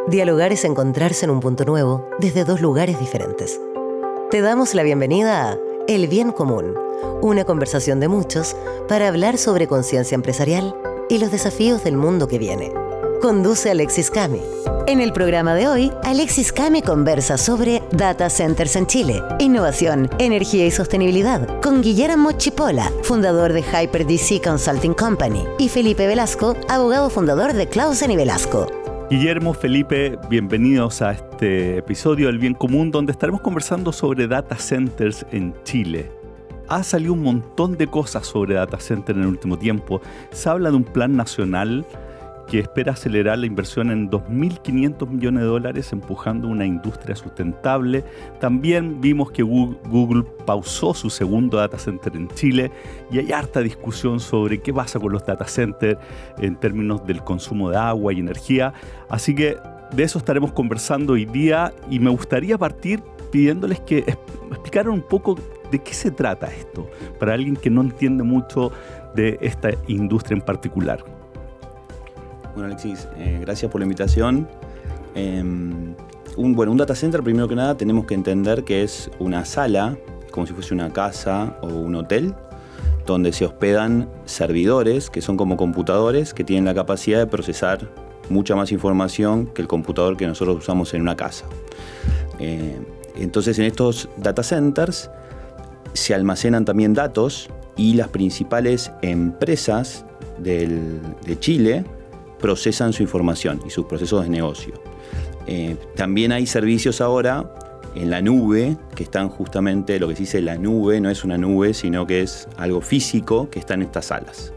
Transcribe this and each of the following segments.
Dialogar es encontrarse en un punto nuevo desde dos lugares diferentes. Te damos la bienvenida a El Bien Común, una conversación de muchos para hablar sobre conciencia empresarial y los desafíos del mundo que viene. Conduce Alexis Cami. En el programa de hoy, Alexis Cami conversa sobre Data Centers en Chile, innovación, energía y sostenibilidad, con Guillermo Chipola, fundador de HyperDC Consulting Company, y Felipe Velasco, abogado fundador de Clausen y Velasco. Guillermo, Felipe, bienvenidos a este episodio del Bien Común, donde estaremos conversando sobre data centers en Chile. Ha salido un montón de cosas sobre data centers en el último tiempo. Se habla de un plan nacional que espera acelerar la inversión en $2.500 millones, empujando una industria sustentable. También vimos que Google pausó su segundo data center en Chile y hay harta discusión sobre qué pasa con los data centers en términos del consumo de agua y energía. Así que de eso estaremos conversando hoy día y me gustaría partir pidiéndoles que explicaran un poco de qué se trata esto, para alguien que no entiende mucho de esta industria en particular. Bueno, Alexis, gracias por la invitación. Un data center, primero que nada, tenemos que entender que es una sala, como si fuese una casa o un hotel, donde se hospedan servidores, que son como computadores, que tienen la capacidad de procesar mucha más información que el computador que nosotros usamos en una casa. Entonces, en estos data centers se almacenan también datos y las principales empresas de Chile procesan su información y sus procesos de negocio. También hay servicios ahora en la nube, que están justamente, lo que se dice la nube, no es una nube, sino que es algo físico que está en estas salas.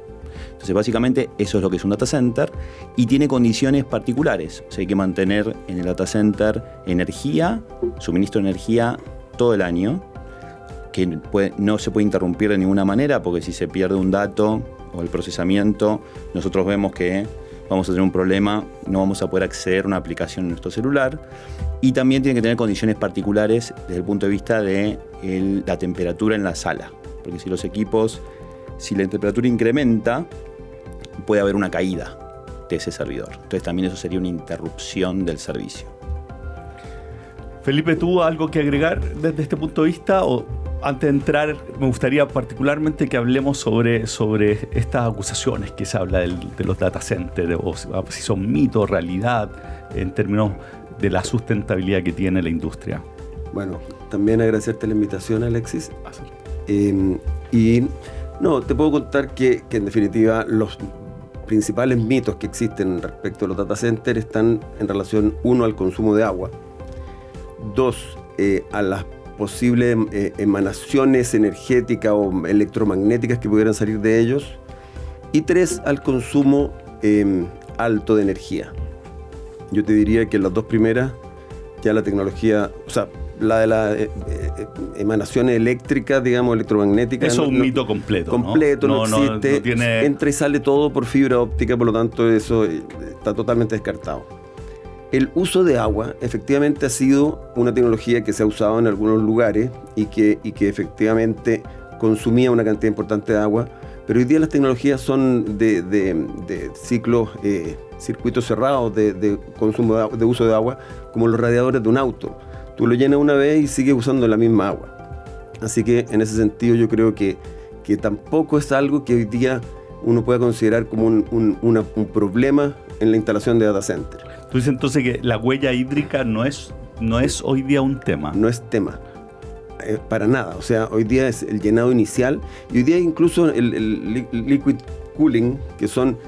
Entonces, básicamente, eso es lo que es un data center y tiene condiciones particulares. O sea, hay que mantener en el data center energía, suministro de energía todo el año, que no se puede interrumpir de ninguna manera, porque si se pierde un dato o el procesamiento, nosotros vemos que vamos a tener un problema, no vamos a poder acceder a una aplicación en nuestro celular. Y también tiene que tener condiciones particulares desde el punto de vista de la temperatura en la sala. Porque si la temperatura incrementa, puede haber una caída de ese servidor. Entonces también eso sería una interrupción del servicio. Felipe, ¿tú algo que agregar desde este punto de vista? O antes de entrar, me gustaría particularmente que hablemos sobre estas acusaciones que se habla de los data centers, o si son mito o realidad, en términos de la sustentabilidad que tiene la industria. Bueno, también agradecerte la invitación, Alexis. Te puedo contar que en definitiva los principales mitos que existen respecto a los data centers están en relación, uno, al consumo de agua, dos, a las posibles emanaciones energéticas o electromagnéticas que pudieran salir de ellos, y tres, al consumo alto de energía. Yo te diría que las dos primeras, ya la tecnología, o sea, la de las emanaciones eléctricas, digamos, electromagnéticas. Eso es un mito completo. Completo, no existe. No tiene... Entra y sale todo por fibra óptica, por lo tanto eso está totalmente descartado. El uso de agua efectivamente ha sido una tecnología que se ha usado en algunos lugares y que efectivamente consumía una cantidad importante de agua, pero hoy día las tecnologías son de ciclos, circuitos cerrados de consumo de uso de agua, como los radiadores de un auto. Tú lo llenas una vez y sigues usando la misma agua. Así que en ese sentido yo creo que tampoco es algo que hoy día uno pueda considerar como un problema en la instalación de data center. Tú dices entonces que la huella hídrica no es hoy día un tema. No es tema, para nada. O sea, hoy día es el llenado inicial y hoy día incluso el liquid cooling, que son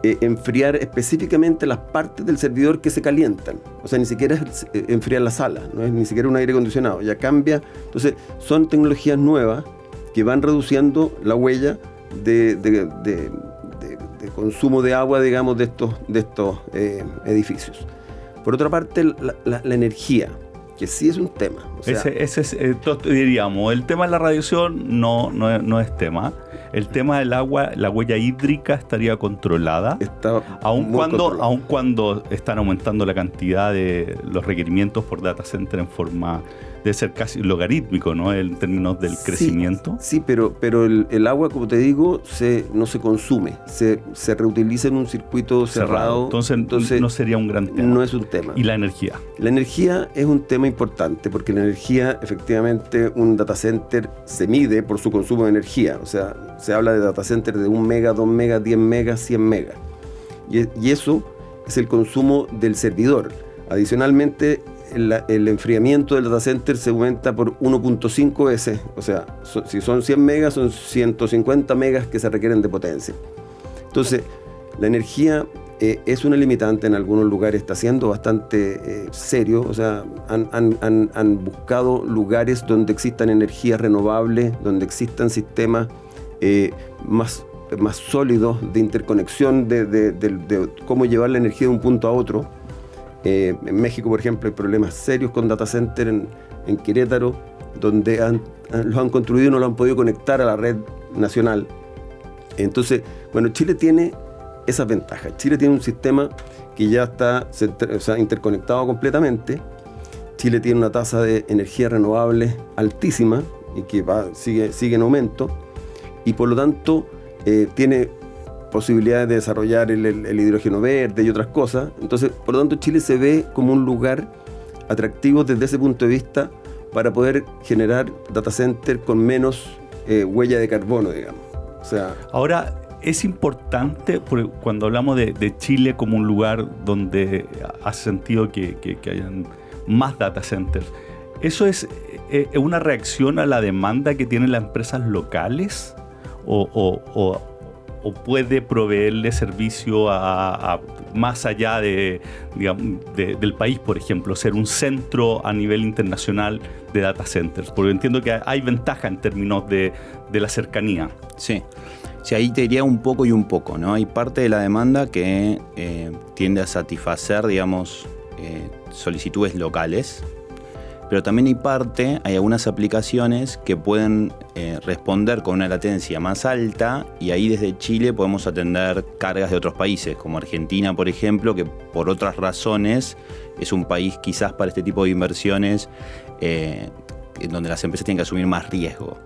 enfriar específicamente las partes del servidor que se calientan. O sea, ni siquiera es enfriar la sala, no es ni siquiera un aire acondicionado, ya cambia. Entonces, son tecnologías nuevas que van reduciendo la huella de consumo de agua, digamos, de estos edificios. Por otra parte, la energía, que sí es un tema. O sea, ese es, diríamos, el tema de la radiación no es tema. El tema del agua, la huella hídrica estaría controlada, aun cuando están aumentando la cantidad de los requerimientos por data center en forma debe ser casi logarítmico, ¿no? En términos del crecimiento. Sí, pero el agua, como te digo, no se consume, se reutiliza en un circuito cerrado. Entonces no sería un gran tema. No es un tema. ¿Y la energía? La energía es un tema importante, porque la energía, efectivamente, un data center se mide por su consumo de energía. O sea, se habla de data center de 1 mega, 2 megas, 10 megas, 100 megas. Y eso es el consumo del servidor. Adicionalmente, el enfriamiento del data center se aumenta por 1.5 veces. O sea, si son 100 megas, son 150 megas que se requieren de potencia. Entonces, la energía es una limitante en algunos lugares, está siendo bastante serio. O sea, han buscado lugares donde existan energías renovables, donde existan sistemas más sólidos de interconexión, de cómo llevar la energía de un punto a otro. En México, por ejemplo, hay problemas serios con data center en Querétaro, donde los han construido y no lo han podido conectar a la red nacional. Entonces, bueno, Chile tiene esas ventajas. Chile tiene un sistema que ya está interconectado completamente. Chile tiene una tasa de energía renovable altísima y que sigue en aumento, y por lo tanto tiene posibilidades de desarrollar el hidrógeno verde y otras cosas. Entonces, por lo tanto, Chile se ve como un lugar atractivo desde ese punto de vista para poder generar data center con menos huella de carbono, digamos. O sea, ahora, es importante, cuando hablamos de Chile como un lugar donde hace sentido que hayan más data centers, ¿eso es una reacción a la demanda que tienen las empresas locales? ¿O puede proveerle servicio a más allá del país, por ejemplo, ser un centro a nivel internacional de data centers? Porque entiendo que hay ventaja en términos de la cercanía. Sí, ahí te diría un poco y un poco, ¿no? Hay parte de la demanda que tiende a satisfacer, digamos, solicitudes locales, pero también hay algunas aplicaciones que pueden responder con una latencia más alta, y ahí desde Chile podemos atender cargas de otros países, como Argentina, por ejemplo, que por otras razones es un país quizás para este tipo de inversiones en donde las empresas tienen que asumir más riesgo.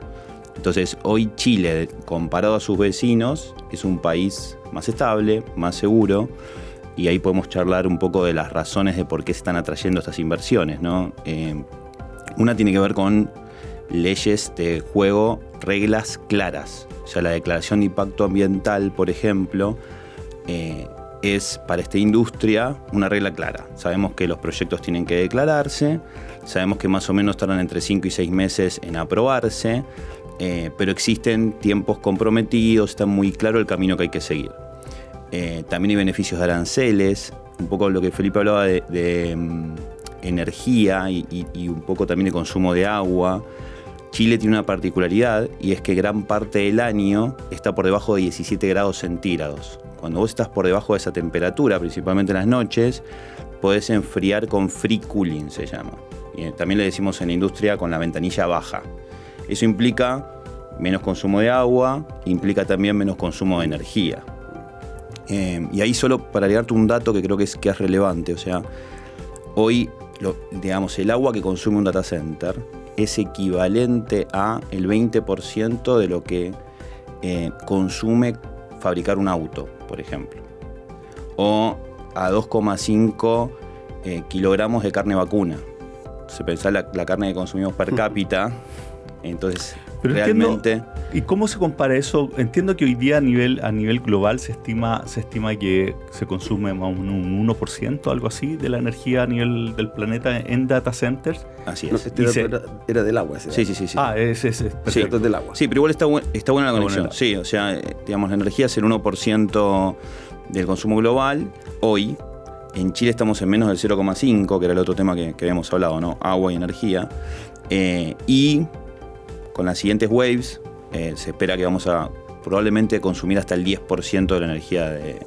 Entonces, hoy Chile, comparado a sus vecinos, es un país más estable, más seguro, y ahí podemos charlar un poco de las razones de por qué se están atrayendo estas inversiones, ¿no? Una tiene que ver con leyes de juego, reglas claras. O sea, la declaración de impacto ambiental, por ejemplo, es para esta industria una regla clara. Sabemos que los proyectos tienen que declararse, sabemos que más o menos tardan entre 5 y 6 meses en aprobarse, pero existen tiempos comprometidos, está muy claro el camino que hay que seguir. También hay beneficios de aranceles, un poco lo que Felipe hablaba de energía y un poco también de consumo de agua. Chile tiene una particularidad, y es que gran parte del año está por debajo de 17 grados centígrados. Cuando vos estás por debajo de esa temperatura, principalmente en las noches, podés enfriar con free cooling, se llama. Y también le decimos en la industria con la ventanilla baja. Eso implica menos consumo de agua, implica también menos consumo de energía. Y ahí solo para agregarte un dato que creo que es relevante, o sea, hoy digamos, el agua que consume un data center es equivalente a el 20% de lo que consume fabricar un auto, por ejemplo, o a 2,5 kilogramos de carne vacuna. Se pensá la carne que consumimos per cápita, entonces pero realmente... ¿Y cómo se compara eso? Entiendo que hoy día a nivel global se estima que se consume más un 1%, algo así, de la energía a nivel del planeta en data centers. Así es. No, era del agua. Sí. Ah, es perfecto. Sí. Del agua. Sí, pero igual está buena la conexión. Sí, o sea, digamos, la energía es el 1% del consumo global. Hoy, en Chile estamos en menos del 0,5, que era el otro tema que habíamos hablado, ¿no? Agua y energía. Y con las siguientes waves, se espera que vamos a probablemente consumir hasta el 10% de la energía del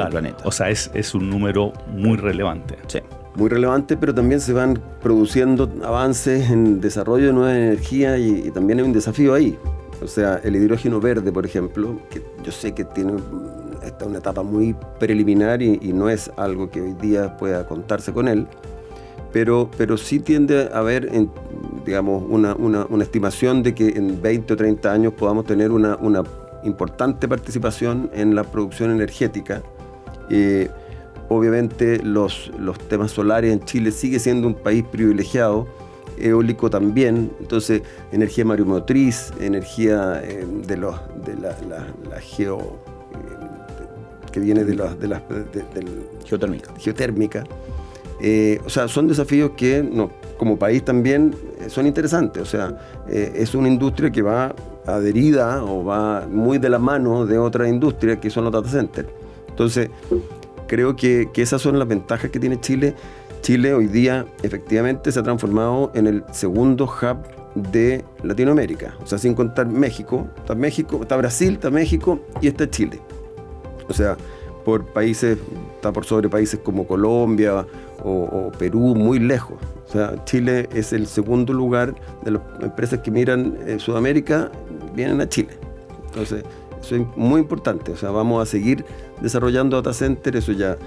planeta. O sea, es un número muy relevante. Sí. Muy relevante, pero también se van produciendo avances en desarrollo de nueva energía y también hay un desafío ahí. O sea, el hidrógeno verde, por ejemplo, que yo sé que está en una etapa muy preliminar y no es algo que hoy día pueda contarse con él, pero sí tiende a haber digamos, una estimación de que en 20 o 30 años podamos tener una importante participación en la producción energética. Obviamente los temas solares en Chile sigue siendo un país privilegiado, eólico también, entonces energía mareomotriz, energía de la geo que viene del geotérmica. O sea, son desafíos que como país también son interesantes. O sea, es una industria que va adherida o va muy de la mano de otra industria que son los data centers. Entonces, creo que esas son las ventajas que tiene Chile. Chile hoy día efectivamente se ha transformado en el segundo hub de Latinoamérica. O sea, sin contar México, está Brasil, está México y está Chile. O sea, está por sobre países como Colombia o Perú, muy lejos. O sea, Chile es el segundo lugar de las empresas que miran Sudamérica, vienen a Chile. Entonces, eso es muy importante. O sea, vamos a seguir desarrollando data center, eso ya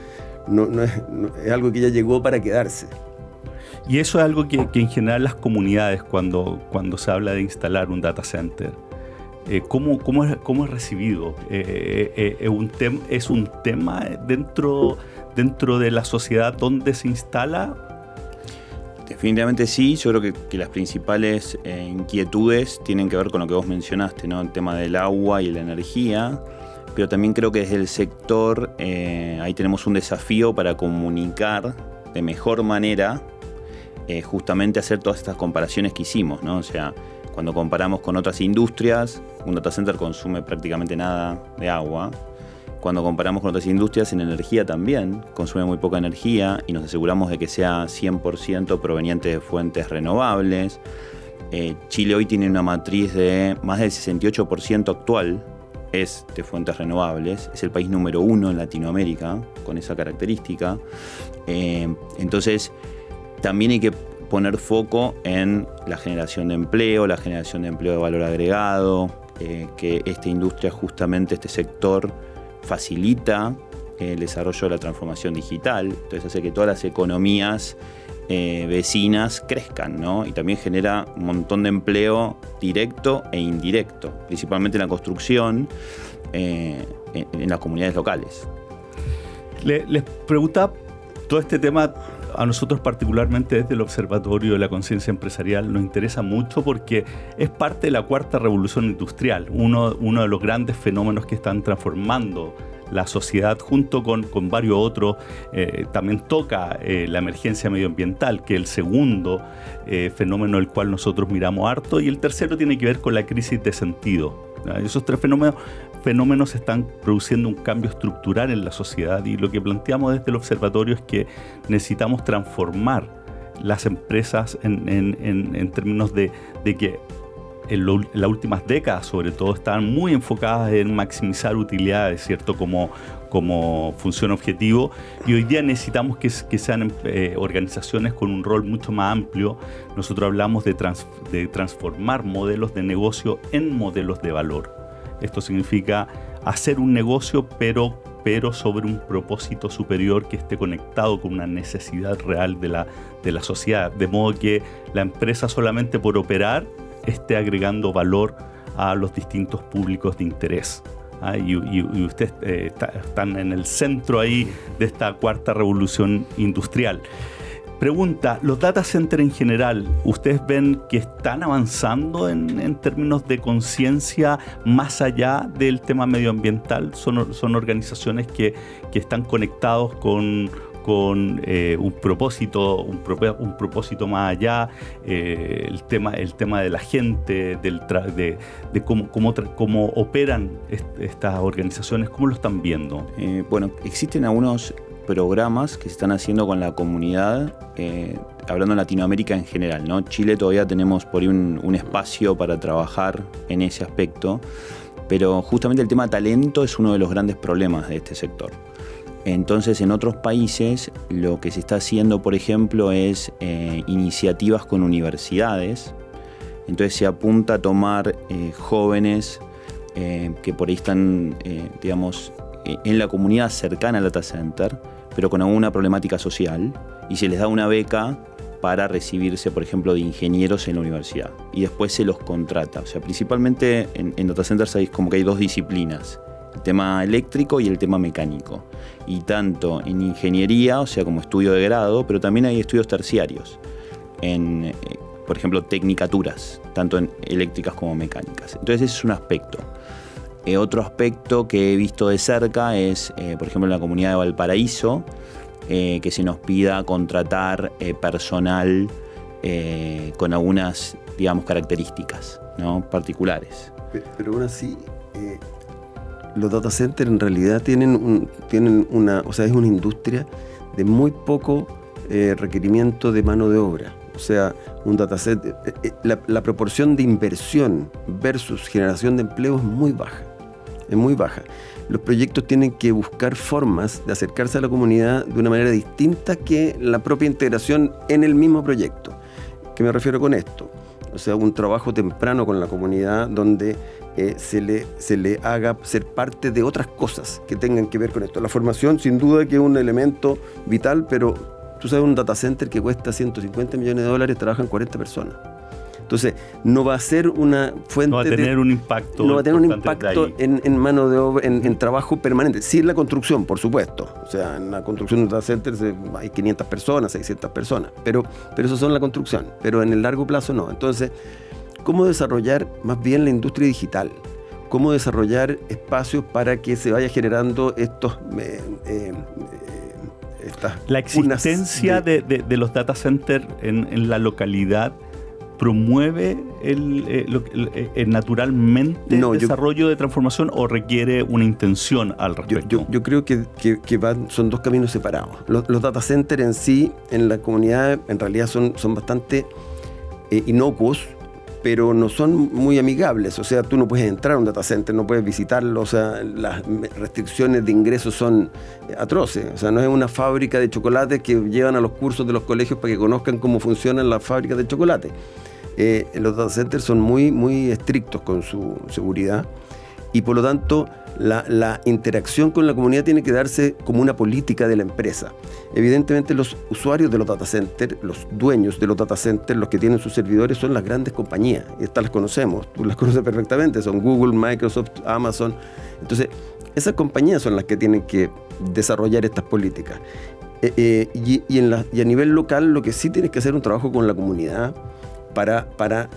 es algo que ya llegó para quedarse. Y eso es algo que en general las comunidades, cuando se habla de instalar un data center, ¿cómo es recibido? ¿Es un tema dentro de la sociedad donde se instala? Definitivamente sí. Yo creo que las principales inquietudes tienen que ver con lo que vos mencionaste, ¿no? El tema del agua y la energía. Pero también creo que desde el sector ahí tenemos un desafío para comunicar de mejor manera, justamente hacer todas estas comparaciones que hicimos, ¿no? O sea, cuando comparamos con otras industrias, un data center consume prácticamente nada de agua. Cuando comparamos con otras industrias, en energía también consume muy poca energía y nos aseguramos de que sea 100% proveniente de fuentes renovables. Chile hoy tiene una matriz de más del 68% actual, es de fuentes renovables. Es el país número 1 en Latinoamérica con esa característica. Entonces, también hay que poner foco en la generación de empleo de valor agregado, que esta industria, justamente este sector, facilita el desarrollo de la transformación digital, entonces hace que todas las economías vecinas crezcan, ¿no? Y también genera un montón de empleo directo e indirecto, principalmente en la construcción, en las comunidades locales. Les preguntaba todo este tema. A nosotros particularmente desde el Observatorio de la Conciencia Empresarial nos interesa mucho porque es parte de la cuarta revolución industrial, uno de los grandes fenómenos que están transformando la sociedad junto con varios otros. También toca la emergencia medioambiental, que es el segundo fenómeno el cual nosotros miramos harto, y el tercero tiene que ver con la crisis de sentido. Esos tres fenómenos están produciendo un cambio estructural en la sociedad, y lo que planteamos desde el observatorio es que necesitamos transformar las empresas en términos de que en las últimas décadas sobre todo estaban muy enfocadas en maximizar utilidades, ¿cierto? Como función objetivo, y hoy día necesitamos que sean organizaciones con un rol mucho más amplio. Nosotros hablamos de transformar modelos de negocio en modelos de valor. Esto significa hacer un negocio pero sobre un propósito superior que esté conectado con una necesidad real de la sociedad, de modo que la empresa, solamente por operar, esté agregando valor a los distintos públicos de interés. Y ustedes están en el centro ahí de esta cuarta revolución industrial. Pregunta, ¿los data centers en general, ustedes ven que están avanzando en términos de conciencia más allá del tema medioambiental? ¿Son organizaciones que están conectados con un propósito más allá, el tema de la gente, de cómo operan estas organizaciones? ¿Cómo lo están viendo? Bueno, existen algunos programas que se están haciendo con la comunidad, hablando de Latinoamérica en general, ¿no? Chile todavía tenemos por ahí un espacio para trabajar en ese aspecto, pero justamente el tema talento es uno de los grandes problemas de este sector. Entonces, en otros países lo que se está haciendo, por ejemplo, es iniciativas con universidades. Entonces se apunta a tomar jóvenes que por ahí están, en la comunidad cercana al data center, pero con alguna problemática social, y se les da una beca para recibirse, por ejemplo, de ingenieros en la universidad. Y después se los contrata. O sea, principalmente en data centers hay como que hay dos disciplinas. El tema eléctrico y el tema mecánico. Y tanto en ingeniería, o sea, como estudio de grado, pero también hay estudios terciarios. Por ejemplo, tecnicaturas, tanto en eléctricas como mecánicas. Entonces ese es un aspecto. Otro aspecto que he visto de cerca es, por ejemplo, en la comunidad de Valparaíso, que se nos pida contratar personal con algunas, digamos, características, ¿no?, particulares. Pero aún así, los data centers en realidad tienen una, o sea, es una industria de muy poco requerimiento de mano de obra. O sea, un data center, la proporción de inversión versus generación de empleo es muy baja. Es muy baja. Los proyectos tienen que buscar formas de acercarse a la comunidad de una manera distinta que la propia integración en el mismo proyecto. ¿Qué me refiero con esto? O sea, un trabajo temprano con la comunidad donde se le haga ser parte de otras cosas que tengan que ver con esto. La formación, sin duda, que es un elemento vital, pero tú sabes, un data center que cuesta $150 millones, trabajan 40 personas. Entonces, no va a ser una fuente. No va a tener un impacto. No va a tener un impacto en mano de obra, en trabajo permanente. Sí, en la construcción, por supuesto. O sea, en la construcción de data centers hay 500 personas, 600 personas. Pero eso son la construcción. Pero en el largo plazo no. Entonces, ¿cómo desarrollar más bien la industria digital? ¿Cómo desarrollar espacios para que se vaya generando estos. La existencia de los data centers en la localidad promueve naturalmente el desarrollo de transformación o requiere una intención al respecto? Yo creo que son dos caminos separados. Los data centers en sí, en la comunidad, en realidad son bastante inocuos, pero no son muy amigables. O sea, tú no puedes entrar a un data center, no puedes visitarlo. O sea, las restricciones de ingreso son atroces. O sea, no es una fábrica de chocolate que llevan a los cursos de los colegios para que conozcan cómo funcionan las fábricas de chocolate. Los data centers son muy, muy estrictos con su seguridad y por lo tanto la interacción con la comunidad tiene que darse como una política de la empresa. Evidentemente los usuarios de los data centers, los dueños de los data centers, los que tienen sus servidores son las grandes compañías, y estas las conocemos, tú las conoces perfectamente, son Google, Microsoft, Amazon. Entonces esas compañías son las que tienen que desarrollar estas políticas. Y a nivel local lo que sí tienes que hacer es un trabajo con la comunidad para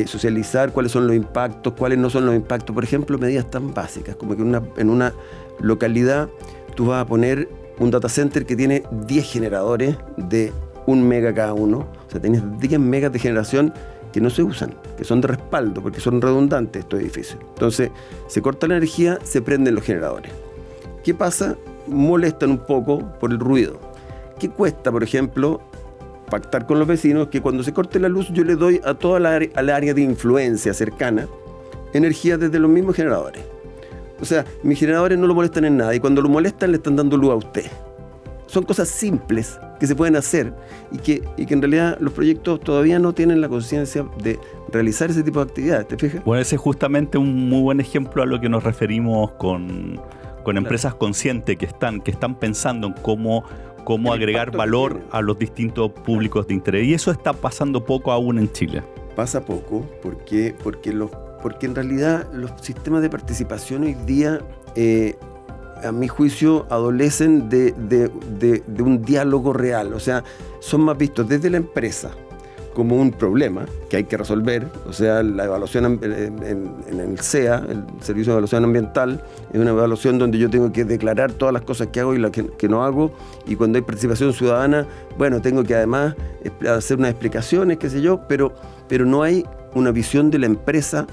socializar cuáles son los impactos, cuáles no son los impactos. Por ejemplo, medidas tan básicas como que en una localidad tú vas a poner un data center que tiene 10 generadores de 1 mega cada uno. O sea, tienes 10 megas de generación que no se usan, que son de respaldo, porque son redundantes estos edificios. Entonces, se corta la energía, se prenden los generadores. ¿Qué pasa? Molestan un poco por el ruido. ¿Qué cuesta, por ejemplo, pactar con los vecinos que cuando se corte la luz yo le doy a toda la área de influencia cercana energía desde los mismos generadores? O sea, mis generadores no lo molestan en nada y cuando lo molestan le están dando luz a usted. Son cosas simples que se pueden hacer y que en realidad los proyectos todavía no tienen la conciencia de realizar ese tipo de actividades, ¿te fijas? Bueno, ese es justamente un muy buen ejemplo a lo que nos referimos con empresas conscientes que están pensando en cómo agregar valor a los distintos públicos de interés. Y eso está pasando poco aún en Chile. Pasa poco porque en realidad los sistemas de participación hoy día, a mi juicio, adolecen de un diálogo real. O sea, son más vistos desde la empresa como un problema que hay que resolver. O sea, la evaluación en el SEA, el Servicio de Evaluación Ambiental, es una evaluación donde yo tengo que declarar todas las cosas que hago y las que no hago, y cuando hay participación ciudadana, bueno, tengo que además hacer unas explicaciones, qué sé yo, pero no hay una visión de la empresa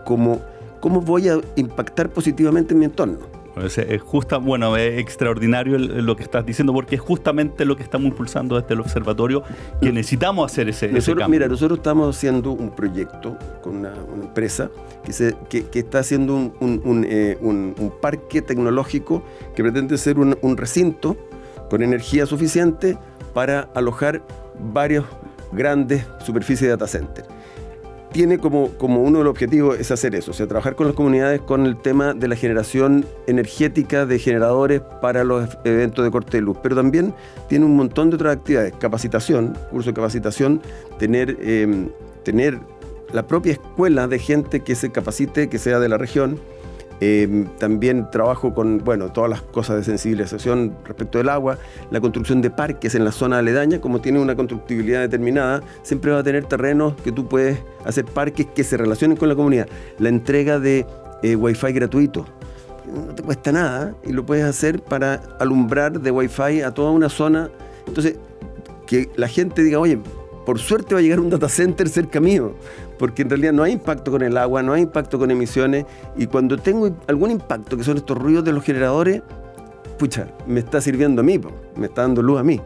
como cómo voy a impactar positivamente en mi entorno. Es extraordinario lo que estás diciendo, porque es justamente lo que estamos impulsando desde el observatorio, que necesitamos hacer ese cambio. Mira, nosotros estamos haciendo un proyecto con una empresa que está haciendo un parque tecnológico que pretende ser un recinto con energía suficiente para alojar varios grandes superficies de data center. tiene como uno de los objetivos es hacer eso, o sea, trabajar con las comunidades con el tema de la generación energética de generadores para los eventos de corte de luz, pero también tiene un montón de otras actividades, capacitación, curso de capacitación, tener la propia escuela de gente que se capacite, que sea de la región. También trabajo con todas las cosas de sensibilización respecto del agua, la construcción de parques en la zona aledaña, como tiene una constructibilidad determinada, siempre va a tener terrenos que tú puedes hacer parques que se relacionen con la comunidad. La entrega de Wi-Fi gratuito, no te cuesta nada y lo puedes hacer para alumbrar de Wi-Fi a toda una zona. Entonces, que la gente diga, oye, por suerte va a llegar un data center cerca mío, porque en realidad no hay impacto con el agua, no hay impacto con emisiones, y cuando tengo algún impacto, que son estos ruidos de los generadores, pucha, me está sirviendo a mí, me está dando luz a mí.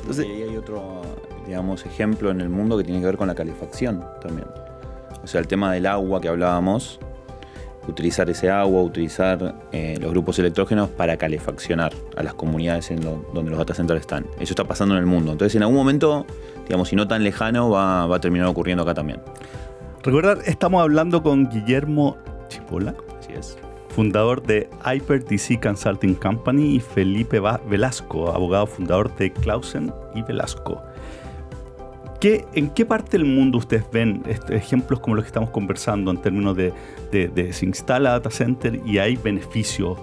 Entonces, y hay otro, ejemplo en el mundo que tiene que ver con la calefacción también. O sea, el tema del agua que hablábamos, utilizar ese agua, utilizar los grupos electrógenos para calefaccionar a las comunidades donde los data centers están. Eso está pasando en el mundo. Entonces, en algún momento, si no tan lejano, va a terminar ocurriendo acá también. Recordad, estamos hablando con Guillermo Chipola, Así es, fundador de HyperDC Consulting Company, y Felipe Velasco, abogado fundador de Clausen y Velasco. ¿En qué parte del mundo ustedes ven ejemplos como los que estamos conversando en términos de se instala data center y hay beneficios?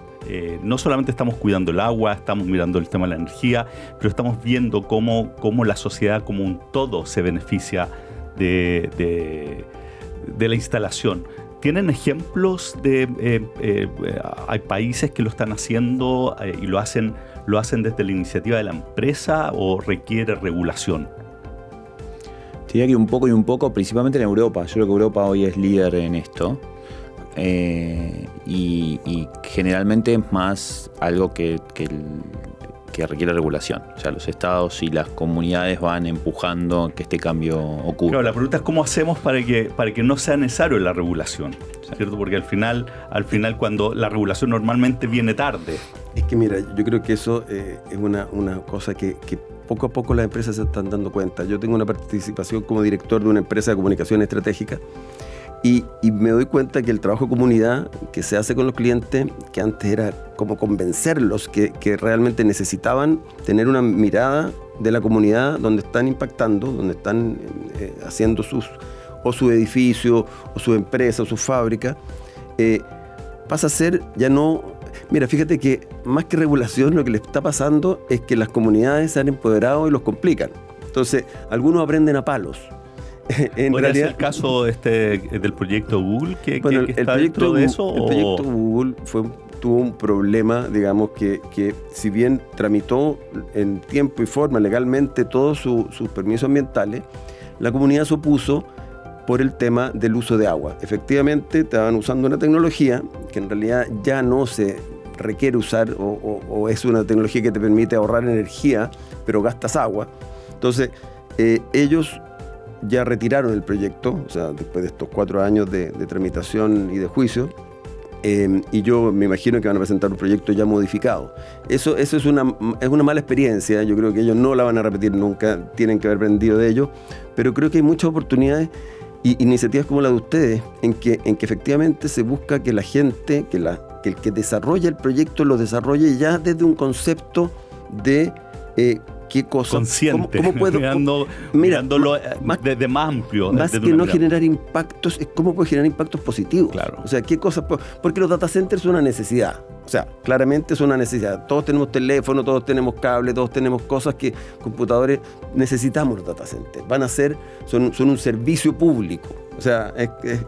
No solamente estamos cuidando el agua, estamos mirando el tema de la energía, pero estamos viendo cómo la sociedad como un todo se beneficia de la instalación. ¿Tienen ejemplos hay países que lo están haciendo y lo hacen desde la iniciativa de la empresa o requiere regulación? Te diría que un poco y un poco, principalmente en Europa. Yo creo que Europa hoy es líder en esto. Y generalmente es más algo que requiere regulación. O sea, los estados y las comunidades van empujando que este cambio ocurra. Claro, la pregunta es cómo hacemos para que no sea necesario la regulación, ¿cierto? Porque al final cuando la regulación normalmente viene tarde. Es que mira, yo creo que eso es una cosa que poco a poco las empresas se están dando cuenta. Yo tengo una participación como director de una empresa de comunicación estratégica y me doy cuenta que el trabajo de comunidad que se hace con los clientes, que antes era como convencerlos que realmente necesitaban tener una mirada de la comunidad donde están impactando, donde están haciendo su edificio, o su empresa, o su fábrica, pasa a ser ya no... Mira, fíjate que más que regulación, lo que les está pasando es que las comunidades se han empoderado y los complican. Entonces, algunos aprenden a palos. ¿Podría ser el caso del proyecto Google que está dentro de eso? El proyecto Google tuvo un problema, digamos, que si bien tramitó en tiempo y forma legalmente todos sus permisos ambientales, la comunidad se opuso por el tema del uso de agua. Efectivamente, estaban usando una tecnología que en realidad ya no se requiere usar o es una tecnología que te permite ahorrar energía, pero gastas agua. Entonces, ellos ya retiraron el proyecto, o sea, después de estos 4 años de tramitación y de juicio, y yo me imagino que van a presentar un proyecto ya modificado. Eso es una mala experiencia, yo creo que ellos no la van a repetir nunca, tienen que haber aprendido de ello, pero creo que hay muchas oportunidades y iniciativas como la de ustedes, en que efectivamente se busca que la gente, que el que desarrolla el proyecto lo desarrolle ya desde un concepto de qué cosa, consciente, cómo puedo, mirándolo desde más amplio. Más que no generar impactos, es cómo puedo generar impactos positivos. Claro. O sea, qué cosas, porque los data centers son una necesidad. O sea, claramente son una necesidad. Todos tenemos teléfono, todos tenemos cable, todos tenemos cosas que, computadores, necesitamos los data centers. Son un servicio público. O sea,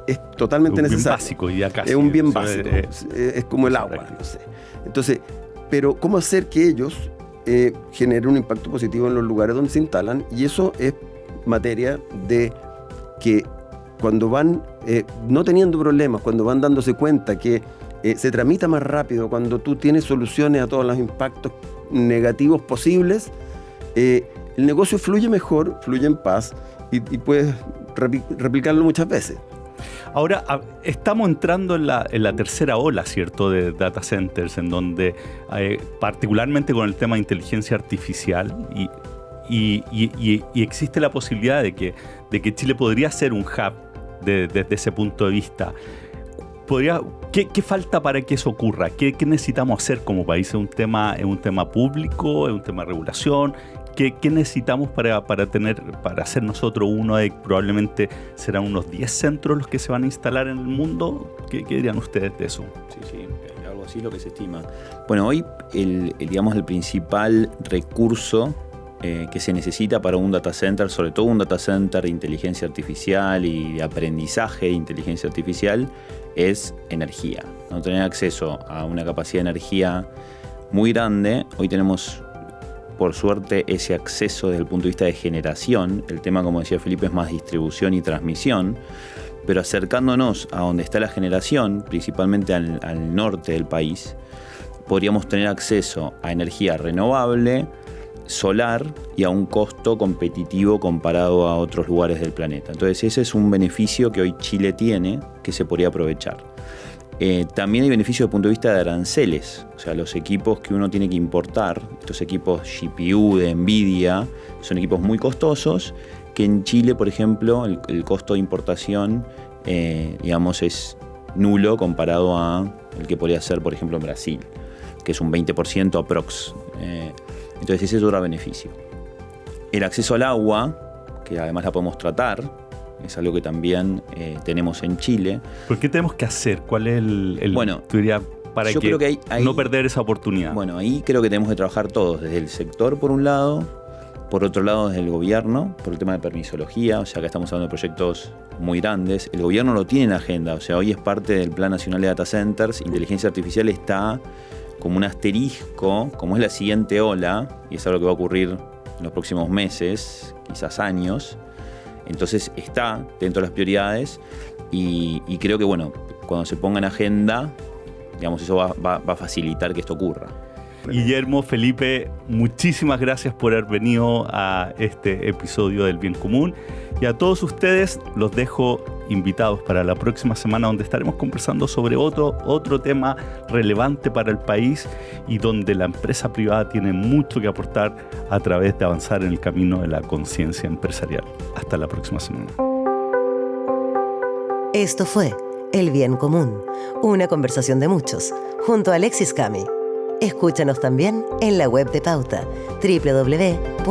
es totalmente necesario. Básico, ya casi. Es un bien básico. Es como el agua, no sé. Entonces, pero ¿cómo hacer que ellos generen un impacto positivo en los lugares donde se instalan? Y eso es materia de que cuando van no teniendo problemas, cuando van dándose cuenta que se tramita más rápido, cuando tú tienes soluciones a todos los impactos negativos posibles, el negocio fluye mejor, fluye en paz y puedes replicarlo muchas veces. Ahora, estamos entrando en la tercera ola, ¿cierto?, de data centers, en donde, particularmente con el tema de inteligencia artificial, y existe la posibilidad de que Chile podría ser un hub desde ese punto de vista. ¿Qué falta para que eso ocurra? ¿Qué necesitamos hacer como país? ¿Es un tema público? ¿Es un tema de regulación? ¿Qué necesitamos para ser nosotros uno de, probablemente serán unos 10 centros los que se van a instalar en el mundo? ¿Qué dirían ustedes de eso? Sí, algo así es lo que se estima. Bueno, hoy el principal recurso que se necesita para un data center, sobre todo un data center de inteligencia artificial y de aprendizaje de inteligencia artificial, es energía. No tener acceso a una capacidad de energía muy grande. Hoy tenemos, por suerte, ese acceso desde el punto de vista de generación. El tema, como decía Felipe, es más distribución y transmisión. Pero acercándonos a donde está la generación, principalmente al norte del país, podríamos tener acceso a energía renovable, solar y a un costo competitivo comparado a otros lugares del planeta. Entonces ese es un beneficio que hoy Chile tiene que se podría aprovechar. También hay beneficio desde el punto de vista de aranceles, o sea, los equipos que uno tiene que importar, estos equipos GPU de Nvidia, son equipos muy costosos, que en Chile, por ejemplo, el costo de importación, es nulo comparado a el que podría ser, por ejemplo, en Brasil, que es un 20% aprox. Entonces ese es otro beneficio. El acceso al agua, que además la podemos tratar, es algo que también tenemos en Chile. ¿Por qué tenemos que hacer? ¿Cuál es tu dirías, para yo creo que ahí, no perder esa oportunidad? Bueno, ahí creo que tenemos que trabajar todos, desde el sector por un lado, por otro lado desde el gobierno, por el tema de permisología, o sea, acá estamos hablando de proyectos muy grandes. El gobierno lo tiene en la agenda, o sea, hoy es parte del Plan Nacional de Data Centers. Inteligencia Artificial está como un asterisco, como es la siguiente ola, y es algo que va a ocurrir en los próximos meses, quizás años. Entonces está dentro de las prioridades y creo que, bueno, cuando se ponga en agenda, digamos, eso va a facilitar que esto ocurra. Guillermo, Felipe, muchísimas gracias por haber venido a este episodio del Bien Común. Y a todos ustedes los dejo invitados para la próxima semana, donde estaremos conversando sobre otro tema relevante para el país y donde la empresa privada tiene mucho que aportar a través de avanzar en el camino de la conciencia empresarial. Hasta la próxima semana. Esto fue El Bien Común, una conversación de muchos, junto a Alexis Cami. Escúchanos también en la web de Pauta, www.pauta.cl.